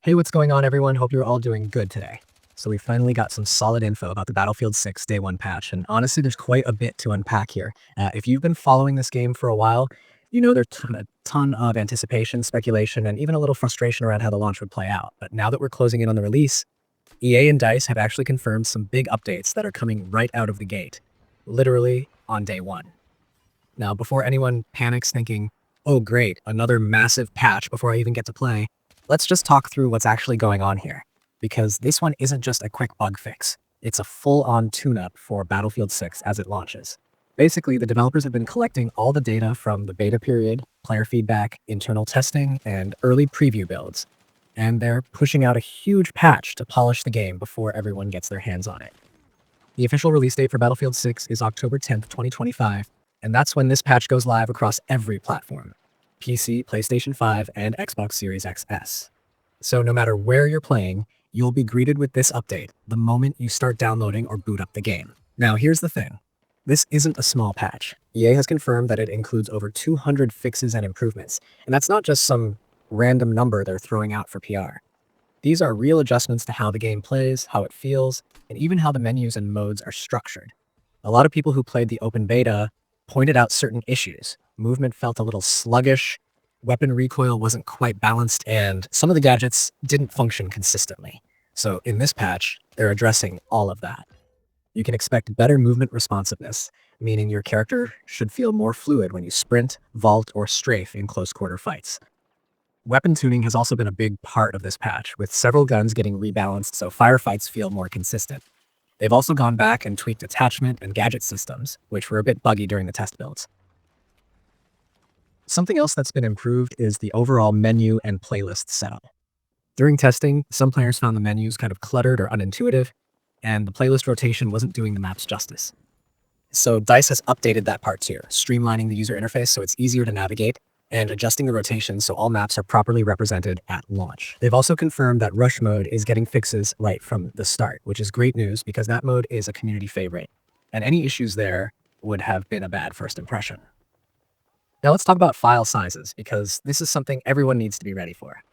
Hey, what's going on, everyone? Hope you're all doing good today. So we finally got some solid info about the Battlefield 6 Day 1 patch, and honestly, there's quite a bit to unpack here. If you've been following this game for a while, you know there's a ton of anticipation, speculation, and even a little frustration around how the launch would play out. But now that we're closing in on the release, EA and DICE have actually confirmed some big updates that are coming right out of the gate, literally on day one. Now, before anyone panics thinking, oh great, another massive patch before I even get to play, let's just talk through what's actually going on here. Because this one isn't just a quick bug fix, it's a full-on tune-up for Battlefield 6 as it launches. Basically, the developers have been collecting all the data from the beta period, player feedback, internal testing, and early preview builds, and they're pushing out a huge patch to polish the game before everyone gets their hands on it. The official release date for Battlefield 6 is October 10th, 2025, and that's when this patch goes live across every platform: PC, PlayStation 5, and Xbox Series XS. So no matter where you're playing, you'll be greeted with this update the moment you start downloading or boot up the game. Now, here's the thing. This isn't a small patch. EA has confirmed that it includes over 200 fixes and improvements, and that's not just some random number they're throwing out for PR. These are real adjustments to how the game plays, how it feels, and even how the menus and modes are structured. A lot of people who played the open beta pointed out certain issues. Movement felt a little sluggish, weapon recoil wasn't quite balanced, and some of the gadgets didn't function consistently. So in this patch, they're addressing all of that. You can expect better movement responsiveness, meaning your character should feel more fluid when you sprint, vault, or strafe in close quarter fights. Weapon tuning has also been a big part of this patch, with several guns getting rebalanced so firefights feel more consistent. They've also gone back and tweaked attachment and gadget systems, which were a bit buggy during the test builds. Something else that's been improved is the overall menu and playlist setup. During testing, some players found the menus kind of cluttered or unintuitive, and the playlist rotation wasn't doing the maps justice. So DICE has updated that part too, streamlining the user interface so it's easier to navigate, and adjusting the rotation so all maps are properly represented at launch. They've also confirmed that Rush mode is getting fixes right from the start, which is great news because that mode is a community favorite, and any issues there would have been a bad first impression. Now let's talk about file sizes, because this is something everyone needs to be ready for.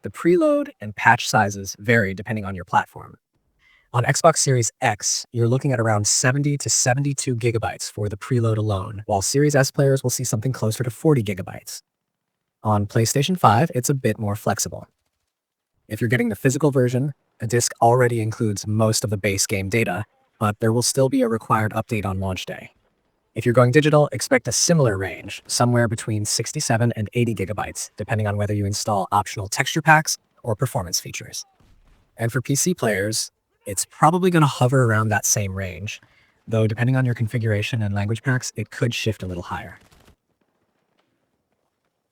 The preload and patch sizes vary depending on your platform. On Xbox Series X, you're looking at around 70 to 72 gigabytes for the preload alone, while Series S players will see something closer to 40 gigabytes. On PlayStation 5, it's a bit more flexible. If you're getting the physical version, a disc already includes most of the base game data, but there will still be a required update on launch day. If you're going digital, expect a similar range, somewhere between 67 and 80 gigabytes, depending on whether you install optional texture packs or performance features. And for PC players, it's probably going to hover around that same range, though depending on your configuration and language packs, it could shift a little higher.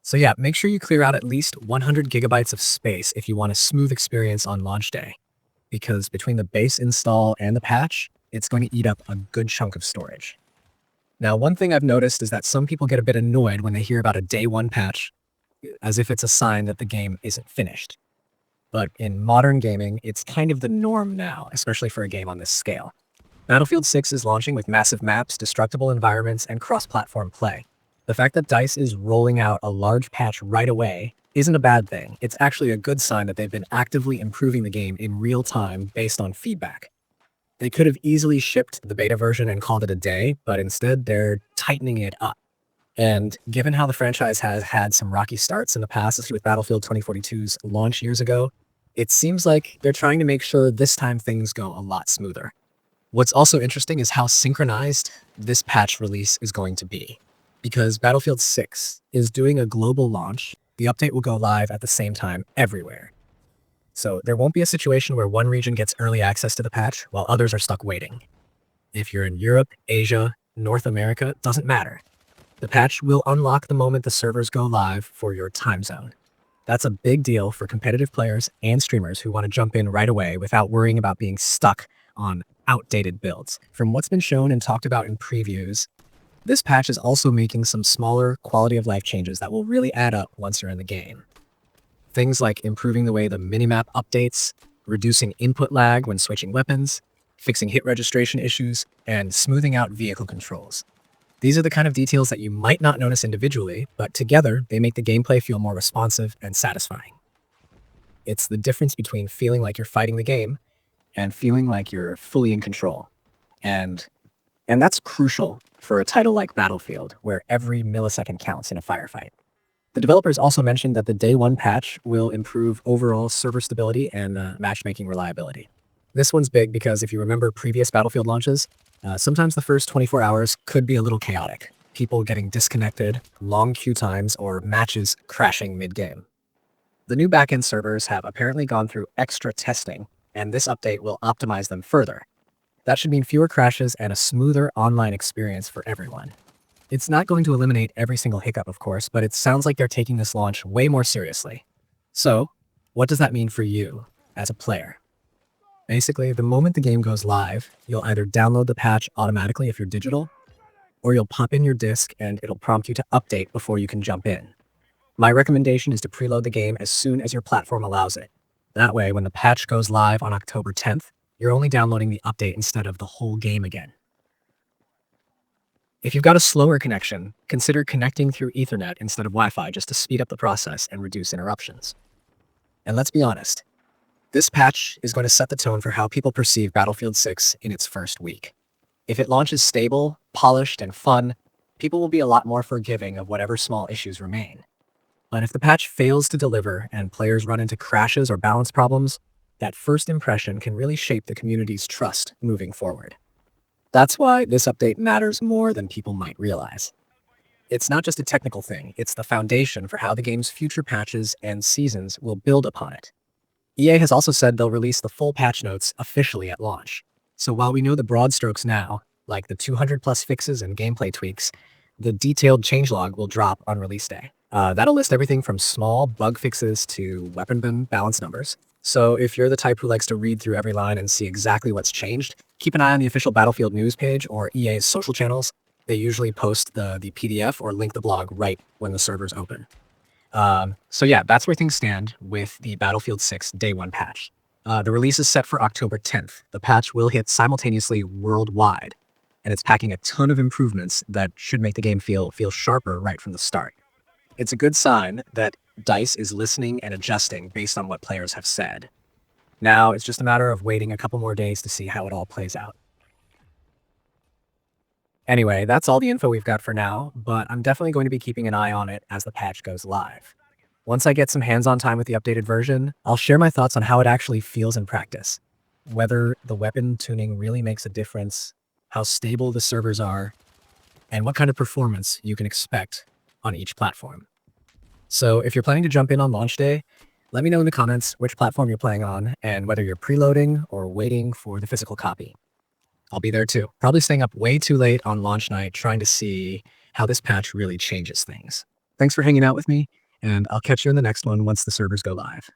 So yeah, make sure you clear out at least 100 gigabytes of space if you want a smooth experience on launch day, because between the base install and the patch, it's going to eat up a good chunk of storage. Now, one thing I've noticed is that some people get a bit annoyed when they hear about a day one patch, as if it's a sign that the game isn't finished. But in modern gaming, it's kind of the norm now, especially for a game on this scale. Battlefield 6 is launching with massive maps, destructible environments, and cross-platform play. The fact that DICE is rolling out a large patch right away isn't a bad thing. It's actually a good sign that they've been actively improving the game in real time based on feedback. They could have easily shipped the beta version and called it a day, but instead they're tightening it up. And given how the franchise has had some rocky starts in the past, especially with Battlefield 2042's launch years ago, it seems like they're trying to make sure this time things go a lot smoother. What's also interesting is how synchronized this patch release is going to be. Because Battlefield 6 is doing a global launch, the update will go live at the same time everywhere. So there won't be a situation where one region gets early access to the patch while others are stuck waiting. If you're in Europe, Asia, North America, it doesn't matter. The patch will unlock the moment the servers go live for your time zone. That's a big deal for competitive players and streamers who want to jump in right away without worrying about being stuck on outdated builds. From what's been shown and talked about in previews, this patch is also making some smaller quality of life changes that will really add up once you're in the game. Things like improving the way the minimap updates, reducing input lag when switching weapons, fixing hit registration issues, and smoothing out vehicle controls. These are the kind of details that you might not notice individually, but together they make the gameplay feel more responsive and satisfying. It's the difference between feeling like you're fighting the game and feeling like you're fully in control. And and that's crucial for a title like Battlefield, where every millisecond counts in a firefight. The developers also mentioned that the day one patch will improve overall server stability and matchmaking reliability. This one's big because if you remember previous Battlefield launches, sometimes the first 24 hours could be a little chaotic. People getting disconnected, long queue times, or matches crashing mid-game. The new backend servers have apparently gone through extra testing, and this update will optimize them further. That should mean fewer crashes and a smoother online experience for everyone. It's not going to eliminate every single hiccup, of course, but it sounds like they're taking this launch way more seriously. So, what does that mean for you as a player? Basically, the moment the game goes live, you'll either download the patch automatically if you're digital, or you'll pop in your disk and it'll prompt you to update before you can jump in. My recommendation is to preload the game as soon as your platform allows it. That way, when the patch goes live on October 10th, you're only downloading the update instead of the whole game again. If you've got a slower connection, consider connecting through Ethernet instead of Wi-Fi just to speed up the process and reduce interruptions. And let's be honest, this patch is going to set the tone for how people perceive Battlefield 6 in its first week. If it launches stable, polished, and fun, people will be a lot more forgiving of whatever small issues remain. But if the patch fails to deliver and players run into crashes or balance problems, that first impression can really shape the community's trust moving forward. That's why this update matters more than people might realize. It's not just a technical thing, it's the foundation for how the game's future patches and seasons will build upon it. EA has also said they'll release the full patch notes officially at launch. So while we know the broad strokes now, like the 200 plus fixes and gameplay tweaks, the detailed changelog will drop on release day. That'll list everything from small bug fixes to weapon bin balance numbers. So if you're the type who likes to read through every line and see exactly what's changed, keep an eye on the official Battlefield news page or EA's social channels. They usually post the PDF or link the blog right when the servers open. So yeah, that's where things stand with the Battlefield 6 Day 1 patch. The release is set for October 10th. The patch will hit simultaneously worldwide, and it's packing a ton of improvements that should make the game feel sharper right from the start. It's a good sign that DICE is listening and adjusting based on what players have said. Now, it's just a matter of waiting a couple more days to see how it all plays out. Anyway, that's all the info we've got for now, but I'm definitely going to be keeping an eye on it as the patch goes live. Once I get some hands-on time with the updated version, I'll share my thoughts on how it actually feels in practice, whether the weapon tuning really makes a difference, how stable the servers are, and what kind of performance you can expect on each platform. So if you're planning to jump in on launch day, let me know in the comments which platform you're playing on and whether you're preloading or waiting for the physical copy. I'll be there too, probably staying up way too late on launch night trying to see how this patch really changes things. Thanks for hanging out with me, and I'll catch you in the next one once the servers go live.